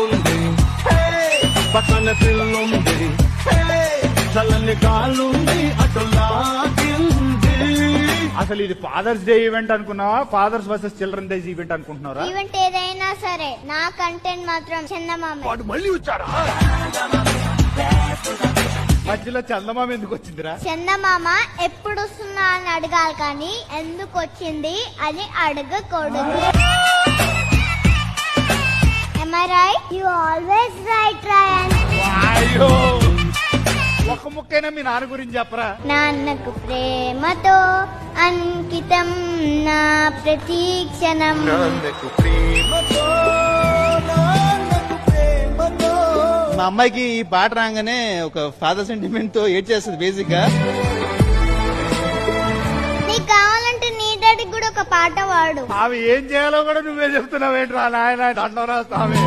ఉంది పక్కన పిల్లుంది చల్లని గాలుంది అటులాగింది. అసలు ఇది ఫాదర్స్ డే ఈవెంట్ అనుకున్నావా, fathers versus children day event అనుకుంటున్నారా? ఈవెంట్ ఏదైనా సరే నా కంటెంట్ మాత్రం చందమామ. వాడు మళ్ళీ వచ్చాడా? మధ్యలో చందమామ ఎందుకు వచ్చిందిరా? చందమామ ఎప్పుడు వస్తుందా అని అడగాలి కానీ ఎందుకు వచ్చింది అని అడగకూడదు. Am I right? You always right, Ryan. అయ్యో ఒక్క ముక్కైనా మీ నాన్న గురించి చెప్పరా? నాన్నకు ప్రేమతో అంకితం నా ప్రతీక్షణం. మా అమ్మాయికి ఈ పాట రాగానే ఒక ఫాదర్ సెంటిమెంట్ తో ఏడ్ చేస్తుంది బేసిక్ గా. నీకు కావాలంటే నీ డాడీకి కూడా ఒక పాట పాడు. అవి ఏం చేయాలో కూడా నువ్వే చెప్తున్నావు ఏంట్రా నాయన, దండరా స్వామి.